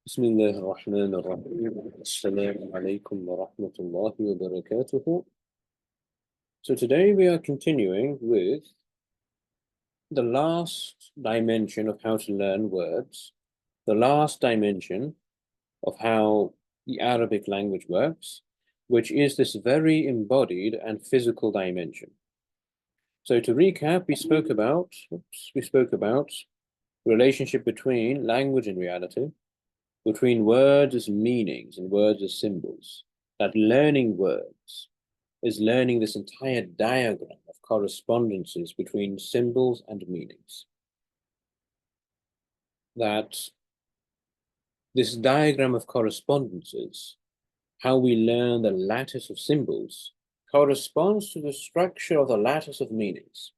بسم الله الرحمن الرحيم السلام عليكم ورحمة الله وبركاته. So today we are continuing with the last dimension of how to learn words, the last dimension of how the Arabic language works, which is this very embodied and physical dimension. So to recap, we spoke about the relationship between language and reality, between words as meanings and words as symbols, that learning words is learning this entire diagram of correspondences between symbols and meanings. That this diagram of correspondences, how we learn the lattice of symbols, corresponds to the structure of the lattice of meanings.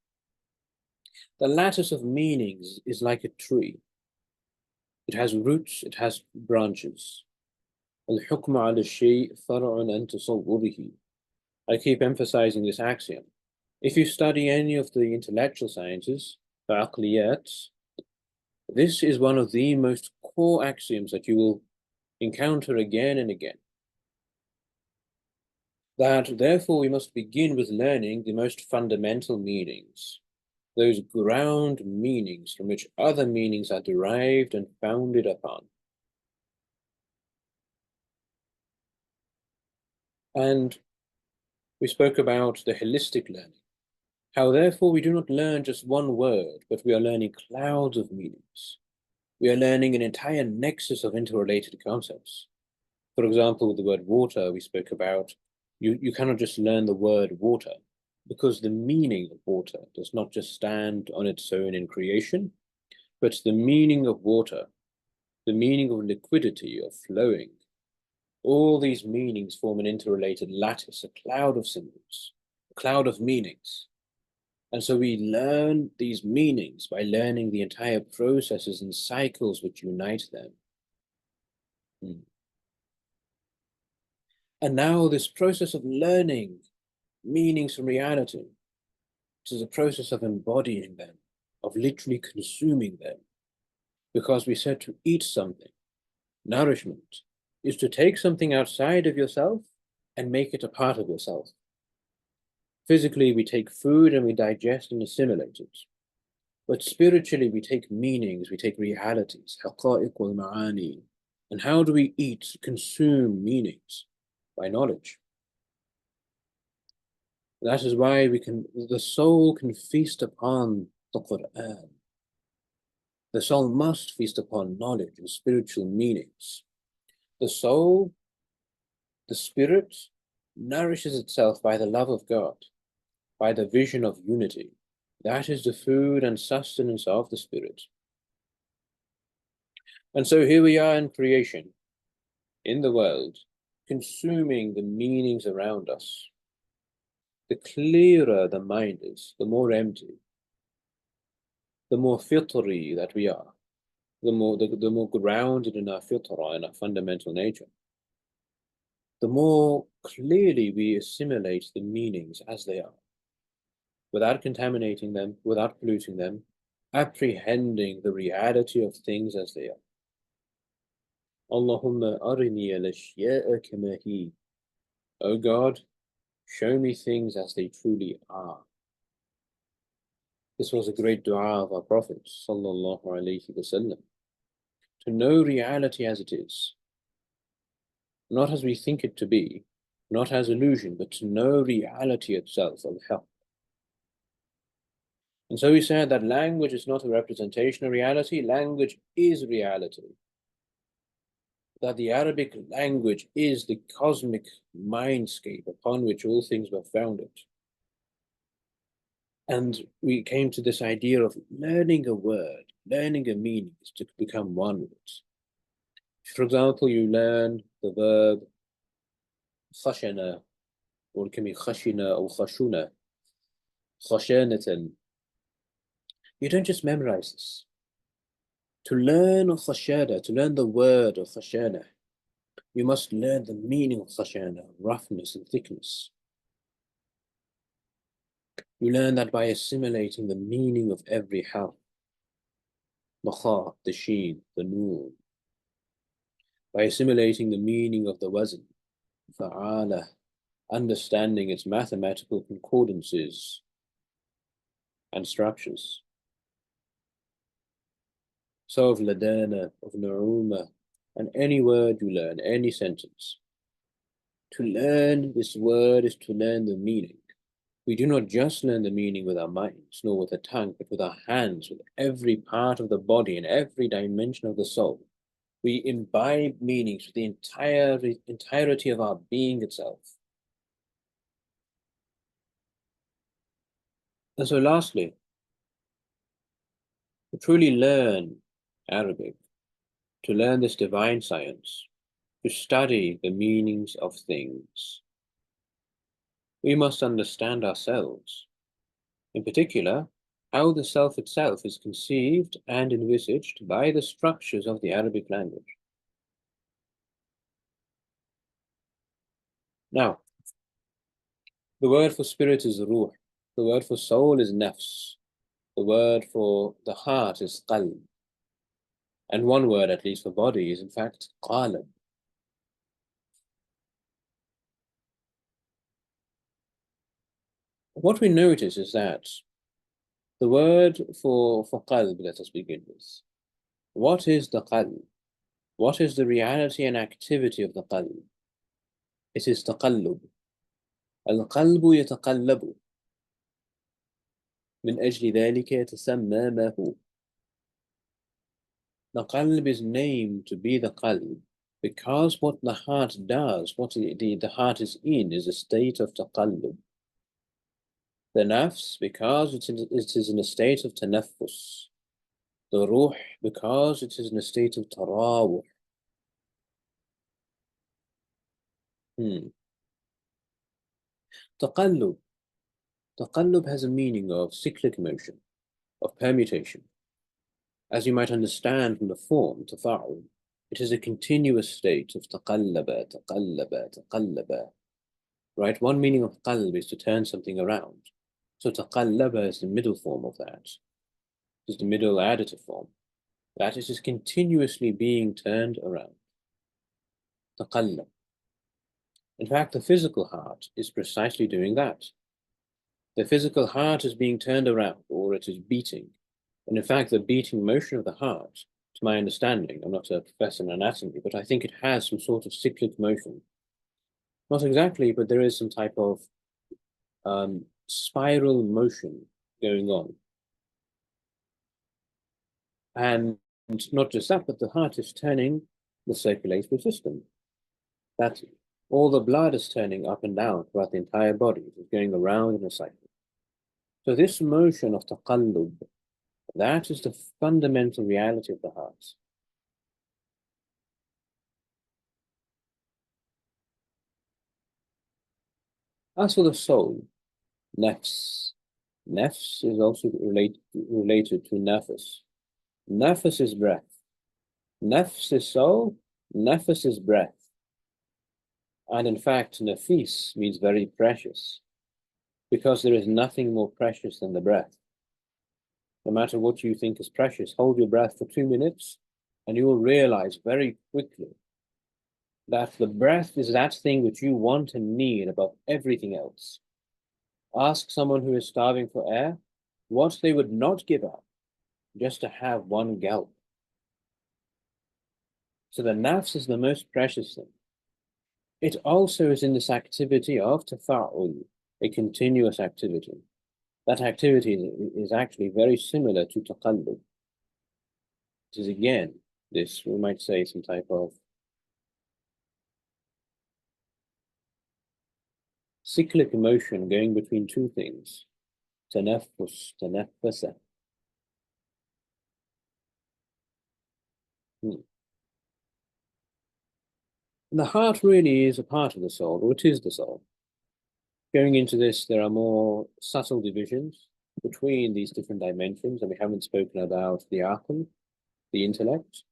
The lattice of meanings is like a tree. It has roots, it has branches. الحكم على الشيء فرع عن تصوره. I keep emphasizing this axiom. If you study any of the intellectual sciences, the this is one of the most core axioms that you will encounter again and again. That therefore we must begin with learning the most fundamental meanings, those ground meanings from which other meanings are derived and founded upon. And we spoke about the holistic learning, how therefore we do not learn just one word, but we are learning clouds of meanings. We are learning an entire nexus of interrelated concepts. For example, with the word water, we spoke about, you cannot just learn the word water, because the meaning of water does not just stand on its own in creation, but the meaning of water, the meaning of liquidity, of flowing, all these meanings form an interrelated lattice, a cloud of symbols, a cloud of meanings. And so we learn these meanings by learning the entire processes and cycles which unite them. And now this process of learning meanings from reality, which is a process of embodying them, of literally consuming them. Because we said to eat something, nourishment, is to take something outside of yourself and make it a part of yourself. Physically, we take food and we digest and assimilate it. But spiritually, we take meanings, we take realities, haqa'iq wal ma'ani. And how do we eat, consume meanings? By knowledge. That is why the soul can feast upon the Quran. The soul must feast upon knowledge and spiritual meanings. The soul, the spirit, nourishes itself by the love of God, by the vision of unity. That is the food and sustenance of the spirit. And so here we are in creation, in the world, consuming the meanings around us. The clearer the mind is, the more empty, the more fitri that we are, the more grounded in our fitrah, in our fundamental nature, the more clearly we assimilate the meanings as they are, without contaminating them, without polluting them, apprehending the reality of things as they are. Allahumma arini al-ashya'a kama hi. O God, show me things as they truly are. This was a great dua of our Prophet, sallallahu alaihi wasallam, to know reality as it is, not as we think it to be, not as illusion, but to know reality itself, al-haq. And so we said that language is not a representation of reality, language is reality. That the Arabic language is the cosmic mindscape upon which all things were founded. And we came to this idea of learning a word, learning a meaning is to become one with it. For example, you learn the verb khashana, or it can be khashina or khashuna, khashanatan. You don't just memorize this. To learn khashana, to learn the word of khashana, you must learn the meaning of khashana, roughness and thickness. You learn that by assimilating the meaning of every harf, the kha, the sheen, the noon. by assimilating the meaning of the wazn, fa'ala, understanding its mathematical concordances and structures. So of ladana, of nu'uma, and any word you learn, any sentence. To learn this word is to learn the meaning. We do not just learn the meaning with our minds, nor with the tongue, but with our hands, with every part of the body and every dimension of the soul. We imbibe meanings with the entirety of our being itself. And so lastly, to truly learn Arabic, to learn this divine science, to study the meanings of things, we must understand ourselves. In particular, how the self itself is conceived and envisaged by the structures of the Arabic language. Now, the word for spirit is ruh, the word for soul is nafs, the word for the heart is qalb, and one word, at least for body, is in fact qalb. What we notice is that the word for qalb, let us begin with. What is the qalb? What is the reality and activity of the qalb? It is taqallub. القلب يتقلب من أجل ذلك يتسمى ما هو. The qalb is named to be the qalb because what the heart does, what the heart is in, is a state of taqallub. The nafs, because it is in a state of tanaffus. The ruh, because it is in a state of tarawuh. Taqallub. Taqallub has a meaning of cyclic motion, of permutation. As you might understand from the form, tafa'ul, it is a continuous state of taqallaba, taqallaba, taqallaba. Right? One meaning of qalb is to turn something around. So taqallaba is the middle form of that. It is the middle additive form. That is just continuously being turned around. Taqallab. In fact, the physical heart is precisely doing that. The physical heart is being turned around, or it is beating. And in fact, the beating motion of the heart, to my understanding, I'm not a professor in anatomy, but I think it has some sort of cyclic motion. Not exactly, but there is some type of spiral motion going on. And not just that, but the heart is turning the circulatory system. That's all the blood is turning up and down throughout the entire body. It is going around in a cycle. So this motion of taqallub, that is the fundamental reality of the heart. As for the soul, nafs. Nafs is also related to nafas. Nafas is breath. Nafs is soul, nafas is breath. And in fact, nafis means very precious, because there is nothing more precious than the breath. No matter what you think is precious, hold your breath for 2 minutes, and you will realize very quickly that the breath is that thing which you want and need above everything else. Ask someone who is starving for air what they would not give up just to have one gulp. So the nafs is the most precious thing. It also is in this activity of tafa'ul, a continuous activity. That activity is actually very similar to taqallub. It is again, this, we might say, some type of cyclic motion going between two things. Tanaffus, tanaffasa. The heart really is a part of the soul, or it is the soul. Going into this, there are more subtle divisions between these different dimensions, and we haven't spoken about the aql, the intellect,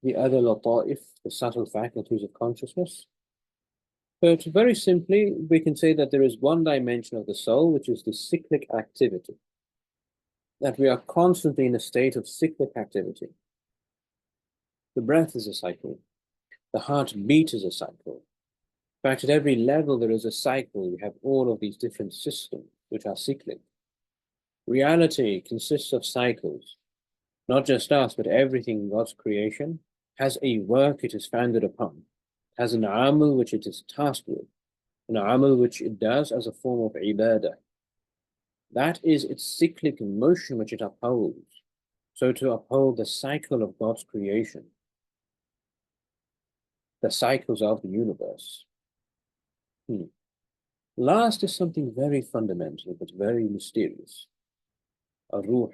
the other lata'if, the subtle faculties of consciousness. But very simply, we can say that there is one dimension of the soul, which is the cyclic activity. That we are constantly in a state of cyclic activity. The breath is a cycle. The heartbeat is a cycle. In fact, at every level there is a cycle. We have all of these different systems which are cyclic. Reality consists of cycles. Not just us, but everything in God's creation has a work it is founded upon, has an amal which it is tasked with, an amal which it does as a form of ibadah. That is its cyclic motion which it upholds. So to uphold the cycle of God's creation, the cycles of the universe. Last is something very fundamental, but very mysterious. الروح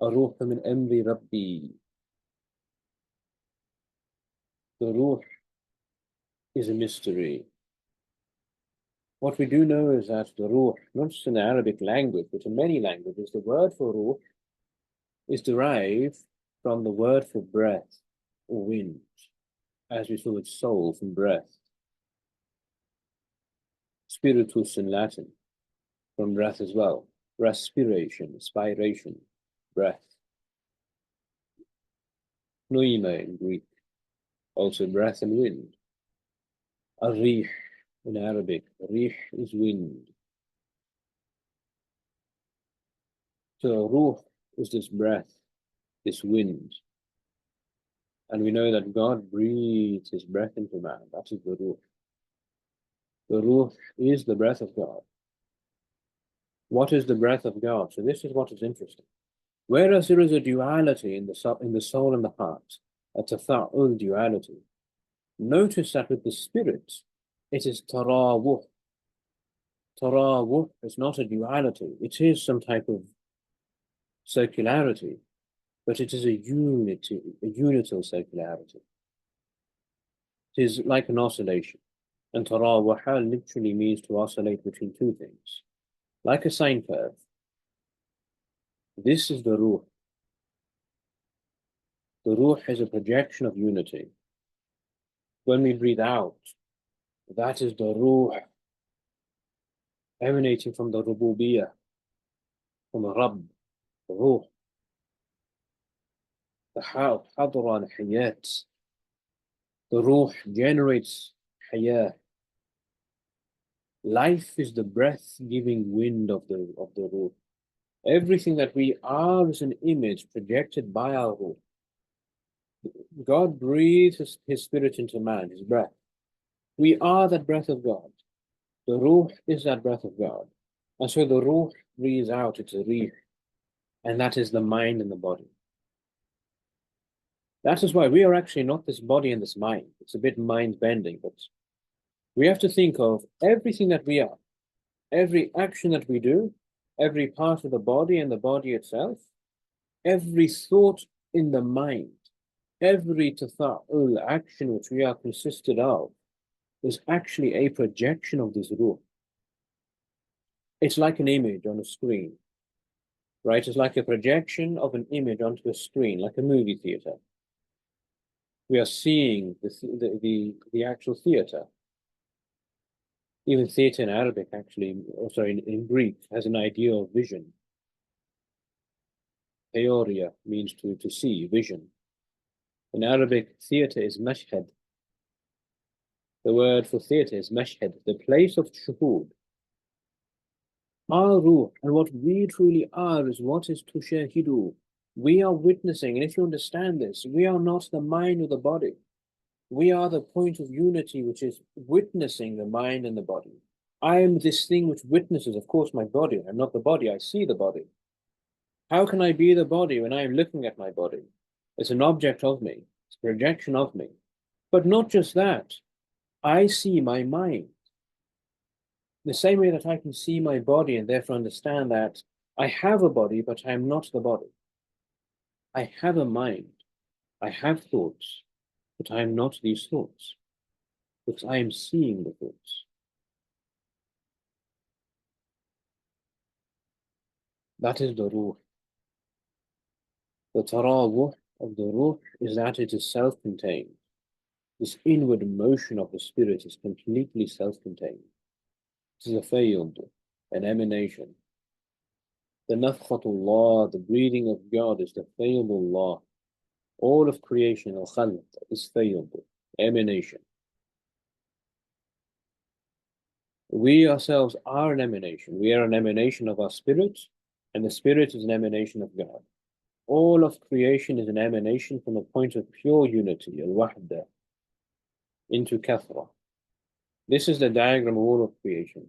الروح من أمر ربي. The ruh is a mystery. What we do know is that the ruh, not just in the Arabic language, but in many languages, the word for ruh is derived from the word for breath or wind, as we saw with soul from breath. Spiritus in Latin, from breath as well. Respiration, spiration, breath. Pneuma in Greek, also breath and wind. Ar-rih in Arabic, rih is wind. So ruh is this breath, this wind. And we know that God breathes his breath into man. That is the ruh. The ruh is the breath of God. What is the breath of God? So this is what is interesting. Whereas there is a duality in the soul and the heart, a tafa'ul duality, notice that with the spirit, it is tarawuh. Tarawuh is not a duality. It is some type of circularity, but it is a unity, a unital circularity. It is like an oscillation. And tarawuh literally means to oscillate between two things. Like a sine curve. This is the ruh. The ruh is a projection of unity. When we breathe out, that is the ruh emanating from the rububiyyah, from the Rabb, the ruh. The hadra and hayat. The ruh generates hayat. Life is the breath-giving wind of the ruh. Everything that we are is an image projected by our ruh. God breathes his spirit into man, his breath. We are that breath of God. The ruh is that breath of God. And so the ruh breathes out, it's a rih. And that is the mind and the body. That is why we are actually not this body and this mind. It's a bit mind-bending, but we have to think of everything that we are, every action that we do, every part of the body and the body itself, every thought in the mind, every tafa'ul action which we are consisted of is actually a projection of this ruh. It's like an image on a screen, right? It's like a projection of an image onto a screen, like a movie theater. We are seeing the actual theater. Even theater in Arabic, actually, or sorry, in Greek, has an idea of vision. Theoria means to see, vision. In Arabic, theater is mashhad. The word for theater is mashhad, the place of shuhud. Our ruh, and what we truly are, is what is tushahidu. We are witnessing, and if you understand this, we are not the mind or the body. We are the point of unity which is witnessing the mind and the body. I am this thing which witnesses, of course, my body. I'm not the body, I see the body. How can I be the body when I am looking at my body? It's an object of me, it's a projection of me. But not just that, I see my mind. The same way that I can see my body and therefore understand that I have a body, but I am not the body. I have a mind, I have thoughts, but I am not these thoughts, because I am seeing the thoughts. That is the ruh. The tarawuh of the ruh is that it is self-contained. This inward motion of the spirit is completely self-contained. It is a fayyud, an emanation. The nafkhatullah, the breathing of God, is the fayyudullah. All of creation, al-khalq, is fayyid, emanation. We ourselves are an emanation. We are an emanation of our spirit, and the spirit is an emanation of God. All of creation is an emanation from a point of pure unity, al-wahda, into kathra. This is the diagram of all of creation.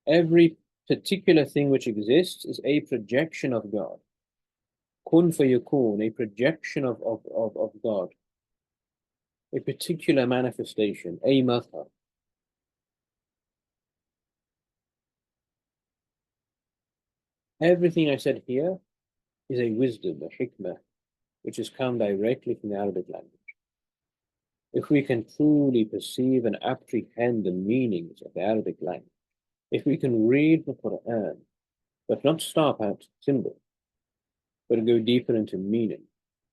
Every particular thing which exists is a projection of God. Kun fayakun, a projection of God, a particular manifestation, a mazhar. Everything I said here is a wisdom, a hikmah, which has come directly from the Arabic language. If we can truly perceive and apprehend the meanings of the Arabic language, if we can read the Quran, but not stop at symbol, but go deeper into meaning,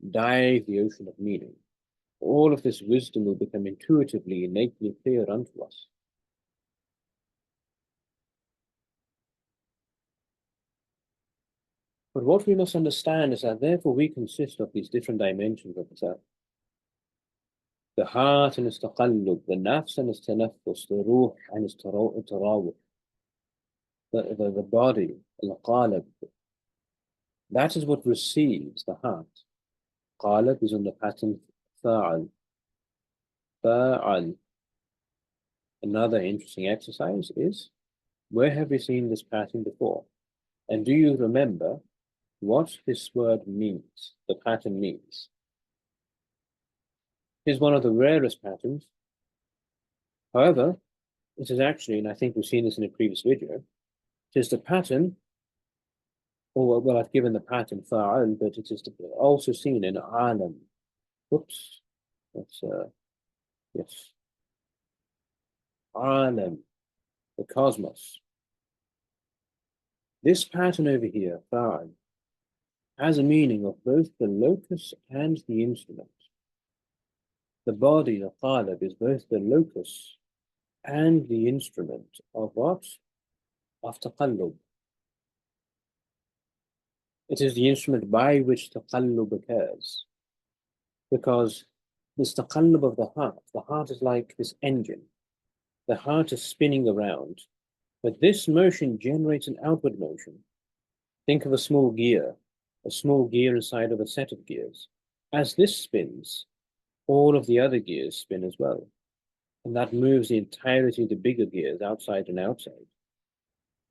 dive the ocean of meaning, all of this wisdom will become intuitively, innately clear unto us. But what we must understand is that therefore we consist of these different dimensions of the self. The heart and its taqallub, the nafs and its tanaffus, the ruh and its tarawuh, the body, al-qalab. That is what receives the heart. Qalab is on the pattern fa'al. Fa'al. Another interesting exercise is, where have we seen this pattern before? And do you remember what this word means, the pattern means? Is one of the rarest patterns. However, it is actually, and I think we've seen this in a previous video, it is the pattern, or well, I've given the pattern fa'al, but it is also seen in alam. Whoops, that's, yes. Alam, the cosmos. This pattern over here, fa'al, has a meaning of both the locus and the instrument. The body, the qalab, is both the locus and the instrument of what? Of taqallub. It is the instrument by which taqallub occurs. Because this taqallub of the heart is like this engine. The heart is spinning around, but this motion generates an outward motion. Think of a small gear inside of a set of gears. As this spins, all of the other gears spin as well. And that moves the entirety of the bigger gears outside and outside.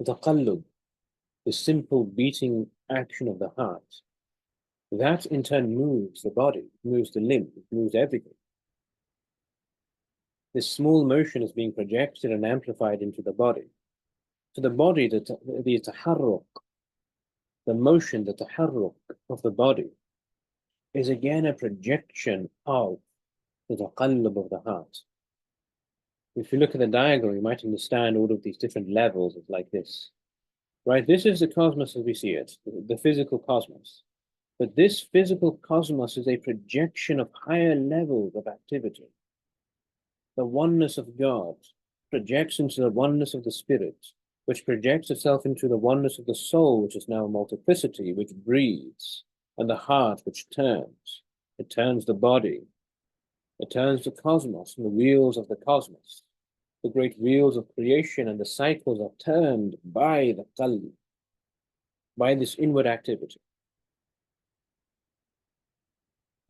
The taqallub, the simple beating action of the heart, that in turn moves the body, moves the limb, moves everything. This small motion is being projected and amplified into the body. So the body, the taharruq, the motion, the taharruq of the body is again a projection of the taqallub of the heart. If you look at the diagram, you might understand all of these different levels of like this. Right, this is the cosmos as we see it, the physical cosmos. But this physical cosmos is a projection of higher levels of activity. The oneness of God projects into the oneness of the spirit, which projects itself into the oneness of the soul, which is now a multiplicity, which breathes, and the heart, which turns. It turns the body. It turns the cosmos and the wheels of the cosmos. The great wheels of creation and the cycles are turned by the qalb, by this inward activity.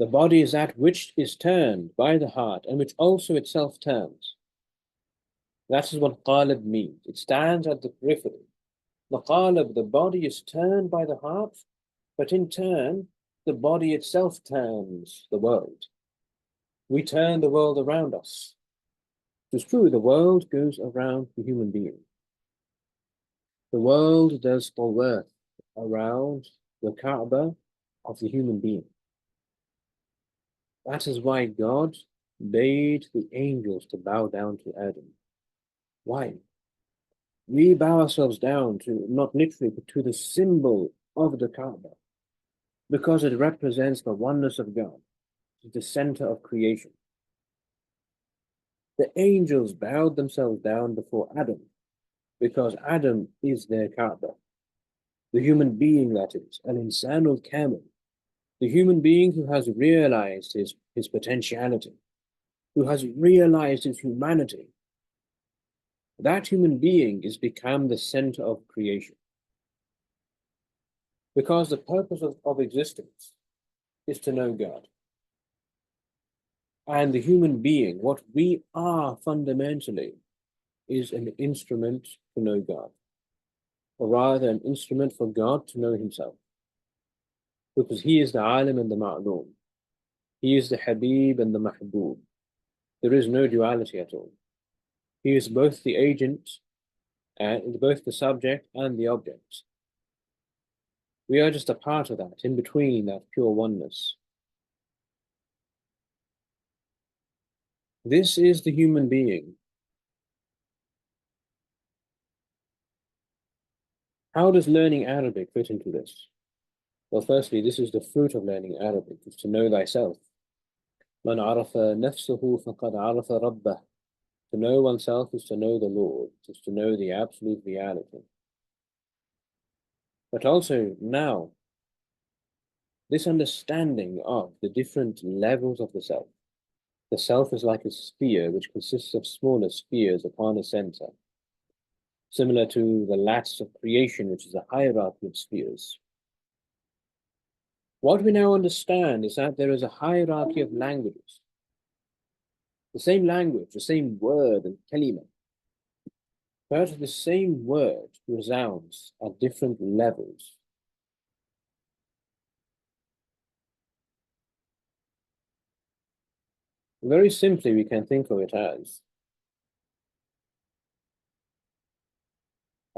The body is that which is turned by the heart and which also itself turns. That is what qalb means. It stands at the periphery. The qalb, the body is turned by the heart, but in turn, the body itself turns the world. We turn the world around us. It's true, the world goes around the human being. The world does tawaf around the Kaaba of the human being. That is why God bade the angels to bow down to Adam. Why? We bow ourselves down to, not literally, but to the symbol of the Kaaba, because it represents the oneness of God, the center of creation. The angels bowed themselves down before Adam, because Adam is their Kaaba. The human being, that is, al-insan al-kamil, The human being who has realized his potentiality, who has realized his humanity, that human being is become the center of creation. Because the purpose of existence is to know God. And the human being, what we are fundamentally, is an instrument to know God, or rather an instrument for God to know himself. Because he is the alim and the ma'loom. He is the habib and the mahbub. There is no duality at all. He is both the agent and both the subject and the object. We are just a part of that, in between that pure oneness. This is the human being. How does learning Arabic fit into this? Well, firstly, this is the fruit of learning Arabic, is to know thyself. Man arafa nafsuhu faqad arafa rabbah. To know oneself is to know the Lord, is to know the absolute reality. But also now, this understanding of the different levels of the self. The self is like a sphere which consists of smaller spheres upon a center, similar to the lattice of creation, which is a hierarchy of spheres. What we now understand is that there is a hierarchy of languages. The same language, the same word and kalima, but the same word resounds at different levels. Very simply, we can think of it as,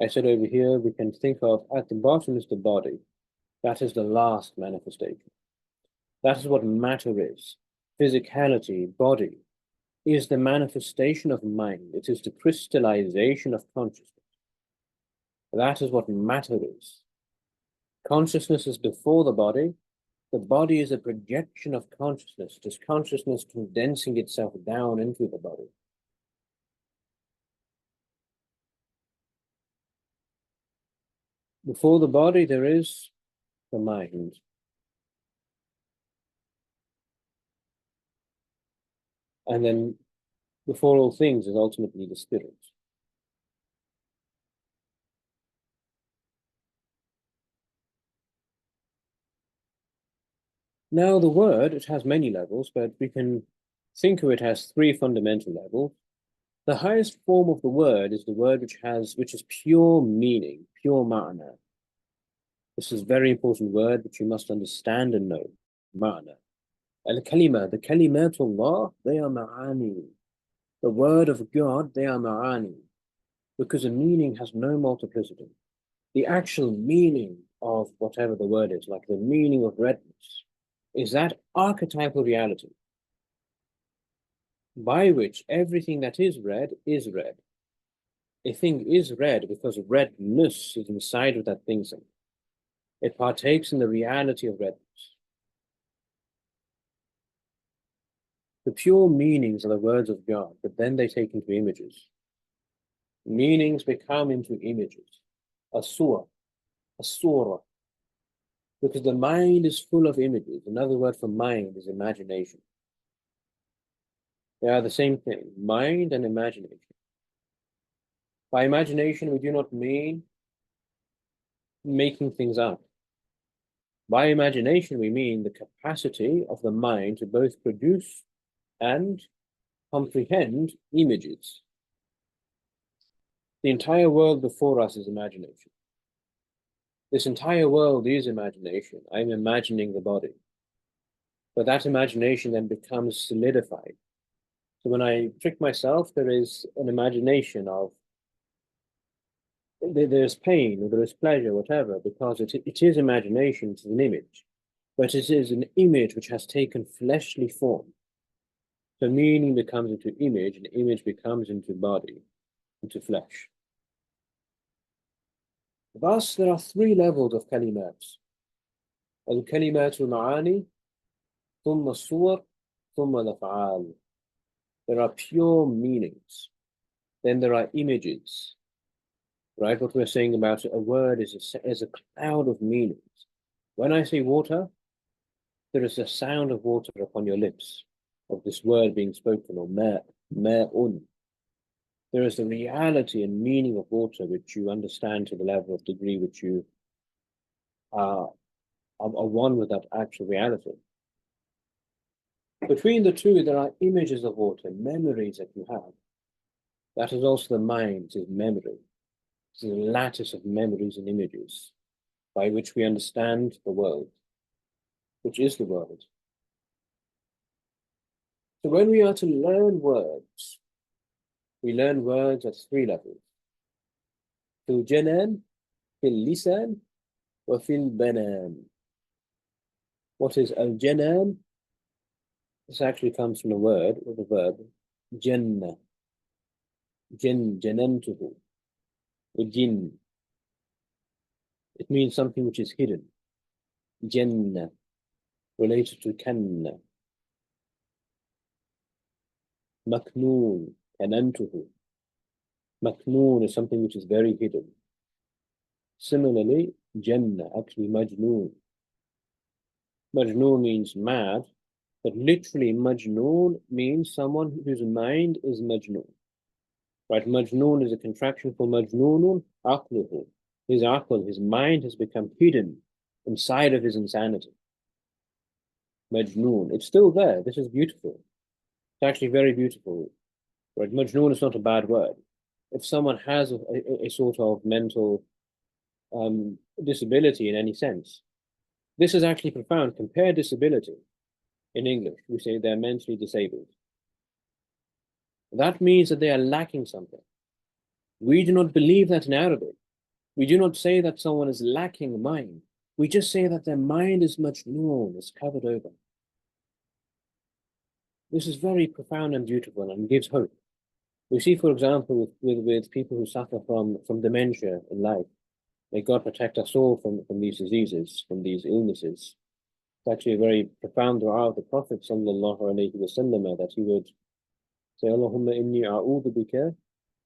I said over here, we can think of at the bottom is the body. That is the last manifestation. That is what matter is. Physicality, body, is the manifestation of mind. It is the crystallization of consciousness. That is what matter is. Consciousness is before the body. The body is a projection of consciousness. It is consciousness condensing itself down into the body. Before the body, there is the mind. And then before all things is ultimately the spirit. Now, the word, it has many levels, but we can think of it as three fundamental levels. The highest form of the word is the word which is pure meaning, pure ma'na. This is a very important word which you must understand and know. Ma'na. Al-kalima, the kalimatullah, they are ma'ani. The word of God, they are ma'ani. Because a meaning has no multiplicity. The actual meaning of whatever the word is, like the meaning of redness, is that archetypal reality by which everything that is red is red. A thing is red because redness is inside of that thing. It partakes in the reality of redness. The pure meanings are the words of God, but then they take into images. Meanings become into images. A surah, because the mind is full of images. Another word for mind is imagination. They are the same thing, mind and imagination. By imagination, we do not mean making things up. By imagination, we mean the capacity of the mind to both produce and comprehend images. The entire world before us is imagination. This entire world is imagination. I'm imagining the body. But that imagination then becomes solidified. So when I trick myself, there is an imagination of, there's pain or there is pleasure, whatever, because it is imagination, it is an image. But it is an image which has taken fleshly form. So meaning becomes into image, and image becomes into body, into flesh. Thus, there are three levels of kalimats. Al-kalimat al-ma'ani, thumma suwar, thumma al-af'al. There are pure meanings. Then there are images. Right? What we're saying about a word is a cloud of meanings. When I say water, There is the sound of water upon your lips, of this word being spoken, or ma'un. There is the reality and meaning of water which you understand to the level of degree which you are one with that actual reality. Between the two, there are images of water, memories that you have. That is also the mind's memory. It's a lattice of memories and images by which we understand the world, which is the world. So when we are to learn words, we learn words at three levels. Fil janan, fil lisan, wa fil banan. What is al-janan? This actually comes from the word, or the verb, jannah. Janantuhu. Jinn. It means something which is hidden. Jannah, related to kanna. Maknoon, kanantuhu. Maknoon is something which is very hidden. Similarly, Jannah, actually Majnoon. Majnoon means mad, but literally Majnoon means someone whose mind is Majnoon. Right? Majnoon is a contraction for Majnoonun aqluhu. His aql, his mind has become hidden inside of his insanity. Majnoon. It's still there. This is beautiful. It's actually very beautiful. Right? Majnoon is not a bad word. If someone has a sort of mental disability in any sense, this is actually profound. Compare disability in English. We say they're mentally disabled. That means that they are lacking something. We do not believe that in Arabic. We do not say that someone is lacking mind. We just say that their mind is majnoon, is covered over. This is very profound and beautiful and gives hope. We see, for example, with people who suffer from dementia in life. May God protect us all from these diseases, from these illnesses. It's actually a very profound dua of the Prophet sallallahu alaihi wasallam that he would say, Allahumma inni a'udhu bika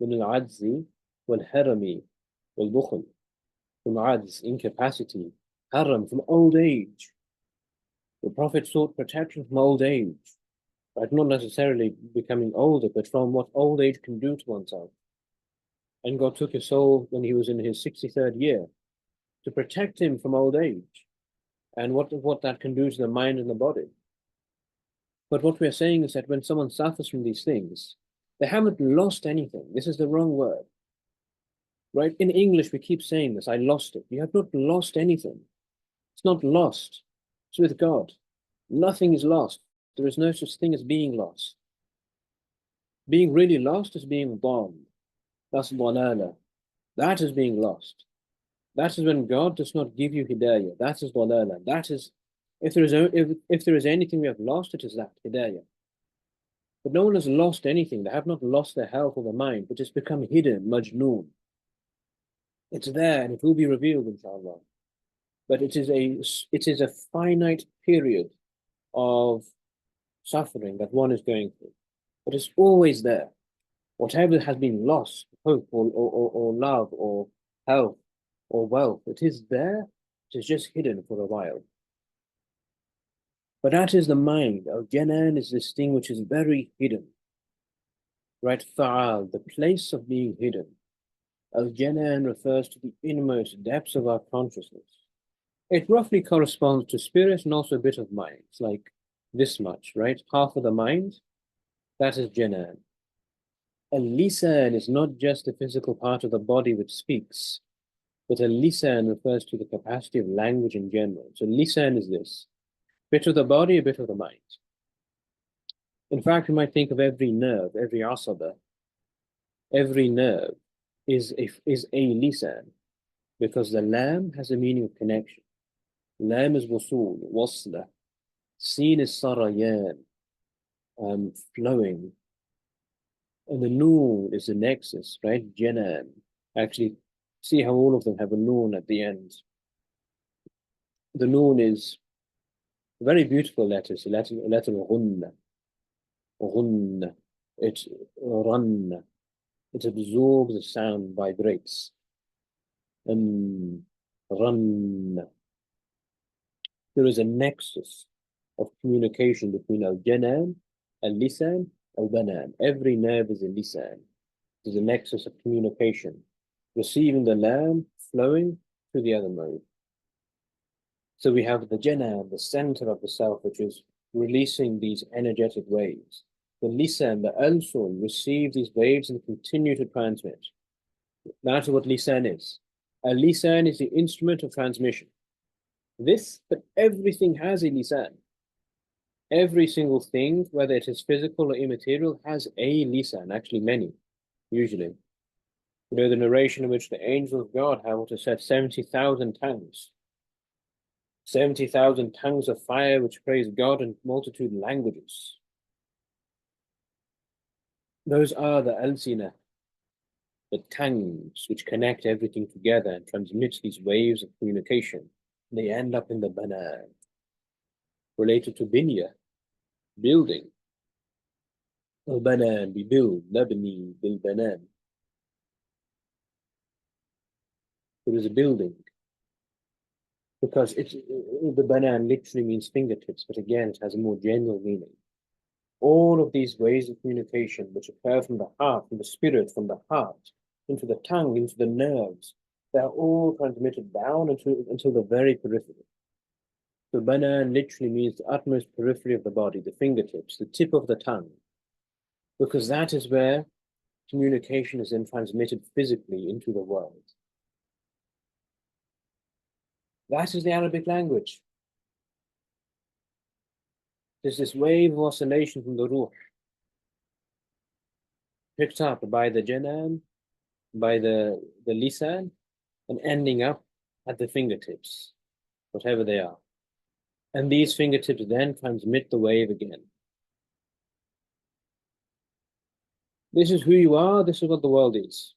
min al-'ajzi wal-harami wal-bukhl. From adz, incapacity, haram, from old age. The Prophet sought protection from old age, right? Not necessarily becoming older, but from what old age can do to oneself. And God took his soul when he was in his 63rd year to protect him from old age and what that can do to the mind and the body. But what we're saying is that when someone suffers from these things, they haven't lost anything. This is the wrong word. Right? In English, we keep saying this, I lost it. You have not lost anything. It's not lost. It's with God. Nothing is lost. There is no such thing as being lost. Being really lost is being gone. That's dalala. That is being lost. That is when God does not give you hidayah. That is dalala. That is, if there is anything we have lost, it is that, hidayah. But no one has lost anything. They have not lost their health or their mind, but it's become hidden, majnoon. It's there and it will be revealed, inshallah. But it is a finite period of suffering that one is going through. But it's always there. Whatever has been lost, hope or love or health or wealth, it is there. It is just hidden for a while. But that is the mind. Al-Janan is this thing which is very hidden. Right? Fa'al, the place of being hidden. Al-Janan refers to the inmost depths of our consciousness. It roughly corresponds to spirit and also a bit of mind. It's like this much, right? Half of the mind, that is Janan. Al-Lisan is not just the physical part of the body which speaks, but Al-Lisan refers to the capacity of language in general. So Lisan is this, bit of the body, a bit of the mind. In fact, you might think of every nerve, every asaba, every nerve is a lisan, because the lam has a meaning of connection. Lam is wasul, wasla. Seen is sarayan, flowing. And the noon is the nexus, right? Janan. Actually, see how all of them have a noon at the end. The noon is a very beautiful letter. It's a letter ghunna. Ghunna. It's run. It absorbs the sound, vibrates. And run. There is a nexus of communication between al-janan, al-lisan, al-banan. Every nerve is a lisan. It is a nexus of communication, receiving the lam, flowing to the other mode. So we have the janan, the center of the self, which is releasing these energetic waves. The lisan, the al-sun, receive these waves and continue to transmit. That's what lisan is. A lisan is the instrument of transmission. But everything has a lisan. Every single thing, whether it is physical or immaterial, has a lisan, actually many, usually. You know, the narration in which the angels of God have what is said 70,000 tongues. 70,000 tongues of fire which praise God in multitude of languages. Those are the alsina, the tongues which connect everything together and transmit these waves of communication. They end up in the banan, related to binya, building. Al-banan, we build, nabni bil-banan. There is a building. Because the banan literally means fingertips, but again, it has a more general meaning. All of these ways of communication which occur from the heart, from the spirit, from the heart, into the tongue, into the nerves, they're all transmitted down until the very periphery. So banan literally means the utmost periphery of the body, the fingertips, the tip of the tongue, because that is where communication is then transmitted physically into the world. That is the Arabic language. There's this wave of oscillation from the ruh, picked up by the janan, by the lisan, and ending up at the fingertips, whatever they are. And these fingertips then transmit the wave again. This is who you are, this is what the world is.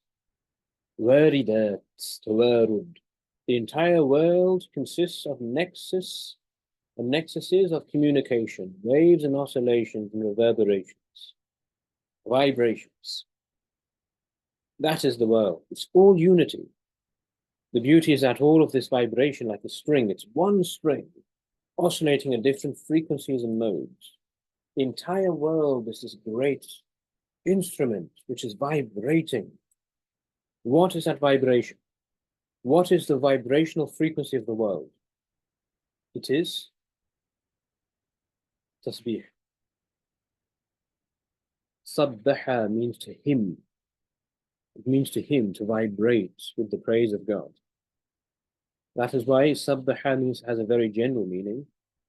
Waridat, tawarud. The entire world consists of nexuses of communication, waves and oscillations and reverberations, vibrations. That is the world. It's all unity. The beauty is that all of this vibration, like a string, it's one string, oscillating at different frequencies and modes. The entire world is this great instrument which is vibrating. What is that vibration? What is the vibrational frequency of the world? It is tasbih. Sabbaha means to hymn. It means to hymn, to vibrate with the praise of God. That is why sabbaha means has a very general meaning.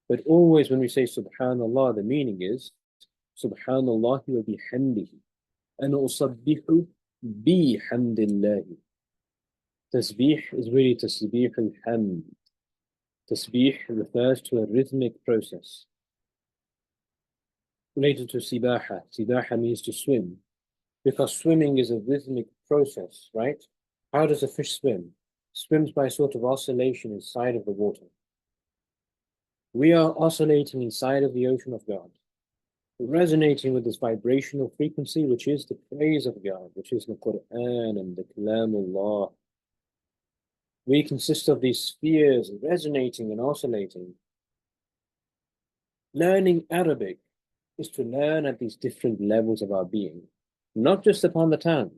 But always when we say subhanallah, the meaning is subhanallah wa bihamdihi. Ana usabbihu bihamdillahi. Tasbih is really tasbih al-hamd. Tasbih refers to a rhythmic process. Related to sibaha. Sibaha means to swim. Because swimming is a rhythmic process, right? How does a fish swim? Swims by sort of oscillation inside of the water. We are oscillating inside of the ocean of God, resonating with this vibrational frequency, which is the praise of God, which is the Quran and the Kalamullah. We consist of these spheres resonating and oscillating. Learning Arabic is to learn at these different levels of our being, not just upon the tongue.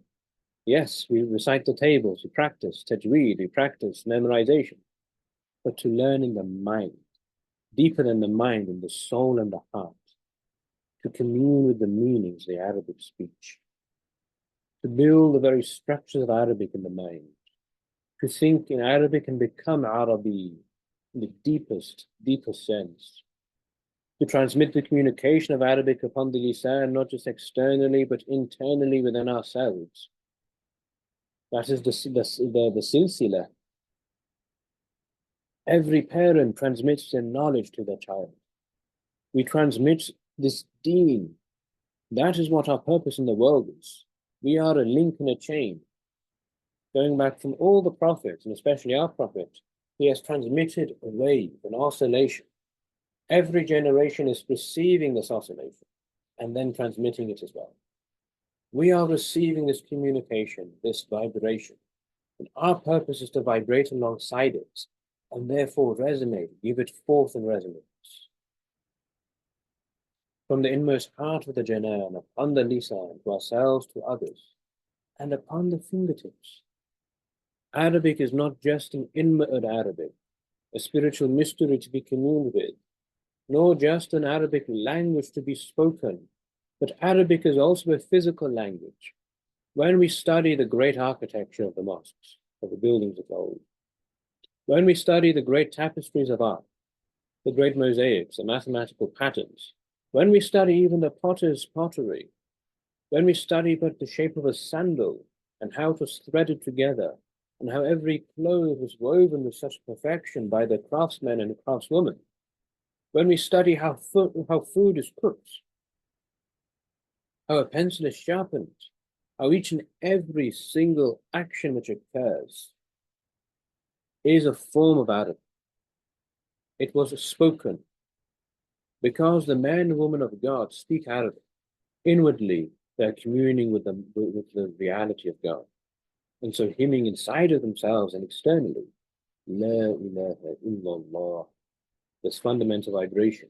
Yes, we recite the tables, we practice tajweed, we practice memorization, but to learn in the mind, deeper than the mind, in the soul and the heart, to commune with the meanings of the Arabic speech, to build the very structures of Arabic in the mind, to think in Arabic and become Arabi in the deepest sense, to transmit the communication of Arabic upon the lisan, not just externally, but internally within ourselves. That is the silsila. Every parent transmits their knowledge to their child. We transmit this deen. That is what our purpose in the world is. We are a link in a chain. Going back from all the prophets, and especially our prophet, he has transmitted a wave, an oscillation. Every generation is receiving this oscillation and then transmitting it as well. We are receiving this communication, this vibration, and our purpose is to vibrate alongside it and therefore resonate, give it forth in resonance. from the inmost heart of the Janan, upon the lisan, to ourselves, to others, and upon the fingertips. Arabic is not just an inward Arabic, a spiritual mystery to be communed with, nor just an Arabic language to be spoken, but Arabic is also a physical language. When we study the great architecture of the mosques, of the buildings of old, when we study the great tapestries of art, the great mosaics, the mathematical patterns, when we study even the potter's pottery, when we study but the shape of a sandal and how it was threaded together, and how every cloth was woven with such perfection by the craftsmen and craftswomen, when we study how food is cooked, how a pencil is sharpened, how each and every single action which occurs is a form of Arabic. It was spoken because the man and woman of God speak Arabic. Inwardly, they're communing with the reality of God. And so hymning inside of themselves and externally, La ilaha illallah, this fundamental vibration.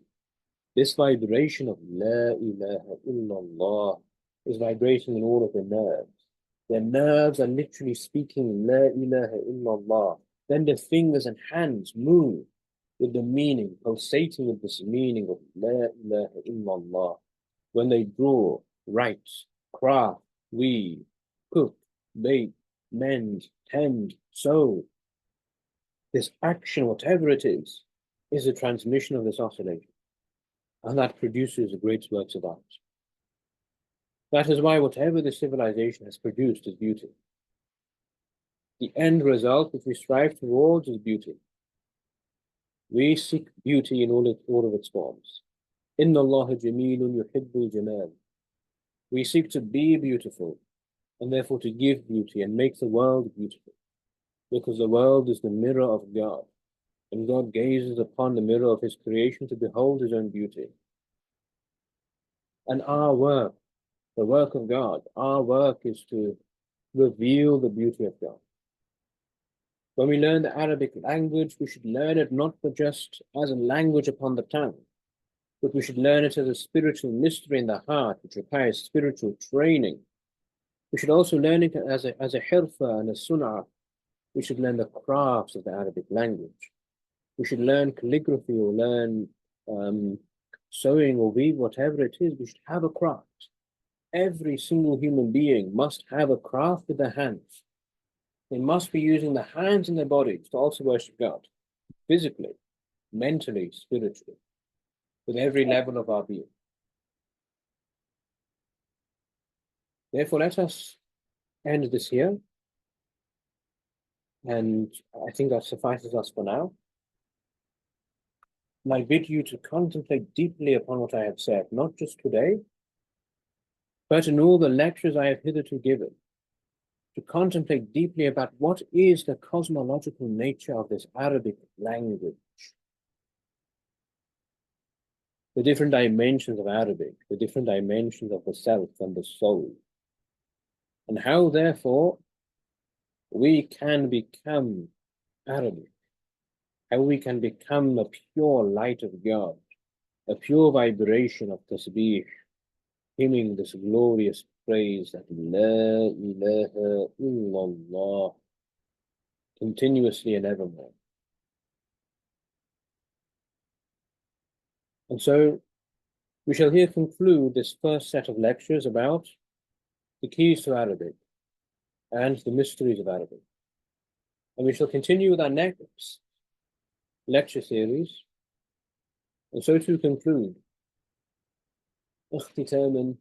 This vibration of La ilaha illallah is vibrating in all of their nerves. Their nerves are literally speaking La ilaha illallah. Then their fingers and hands move with the meaning, pulsating with this meaning of La ilaha illallah. When they draw, write, craft, weave, cook, bake, mend, tend, sew, this action, whatever it is a transmission of this oscillation. And that produces great works of art. That is why whatever the civilization has produced is beauty. The end result which we strive towards is beauty. We seek beauty in all of its forms. Inna Allah jamilun yuhibbul jamal. We seek to be beautiful and therefore to give beauty and make the world beautiful. Because the world is the mirror of God. And God gazes upon the mirror of his creation to behold his own beauty. And our work, the work of God, our work is to reveal the beauty of God. When we learn the Arabic language, we should learn it not just as a language upon the tongue, but we should learn it as a spiritual mystery in the heart, which requires spiritual training. We should also learn it as a hirfa and a sunnah. We should learn the crafts of the Arabic language. We should learn calligraphy or learn sewing or weave, whatever it is. We should have a craft. Every single human being must have a craft with their hands. They must be using the hands and their bodies to also worship God, physically, mentally, spiritually, with every level of our being. Therefore, let us end this here. And I think that suffices us for now. And I bid you to contemplate deeply upon what I have said, not just today, but in all the lectures I have hitherto given, to contemplate deeply about what is the cosmological nature of this Arabic language, the different dimensions of Arabic, the different dimensions of the self and the soul, and how, therefore, we can become Arabic, how we can become a pure light of God, a pure vibration of tasbih, hymning this glorious praise that La ilaha illallah continuously and evermore. And so we shall here conclude this first set of lectures about the keys to Arabic and the mysteries of Arabic. And we shall continue with our next lecture series. And so to conclude, اختتاما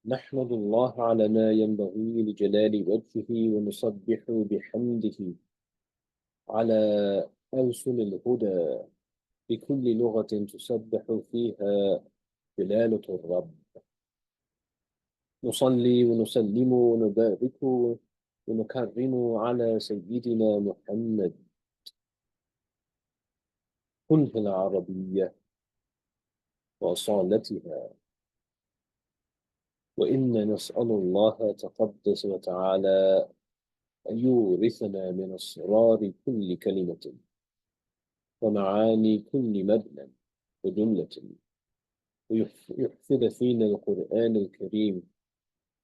نحمد الله على ما ينبغي لجلال وجهه ونسبح بحمده على ألسن الهدى بكل لغة تسبح فيها جلالة الرب. نصلي ونسلم ونبارك ونكرم على سيدنا محمد كنه العربية وأصالتها. وإنا نسأل الله تقدس وتعالى أن يورثنا من أسرار كل كلمة ومعاني كل مبنى وجملة، ويحفظ فينا القرآن الكريم،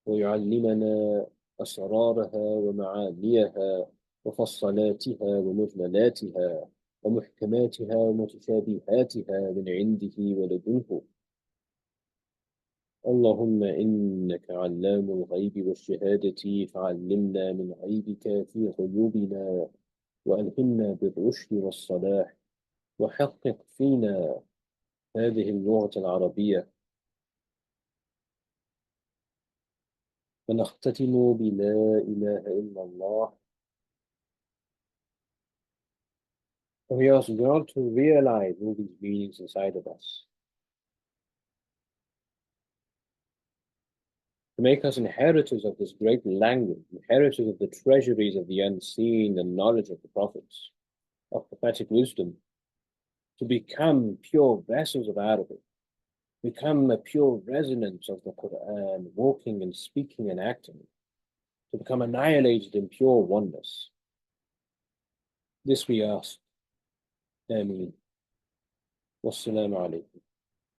ويعلمنا أسرارها ومعانيها وفصلاتها ومجملاتها ومحكماتها ومتشابهاتها من عنده ولدنه. اللهم إنك علام الغيب والشهادة، فعلمنا من غيبك في غيوبنا، وألهمنا بالرشد والصلاح، وحقق فينا هذه اللغة العربية. ونختتم بلا إله إلا الله. We ask God to realize all these meanings inside of us, to make us inheritors of this great language, inheritors of the treasuries of the unseen and knowledge of the prophets, of prophetic wisdom, to become pure vessels of Arabic, become a pure resonance of the Quran, walking and speaking and acting, to become annihilated in pure oneness. This we ask. Ameen. Wassalamu alaikum.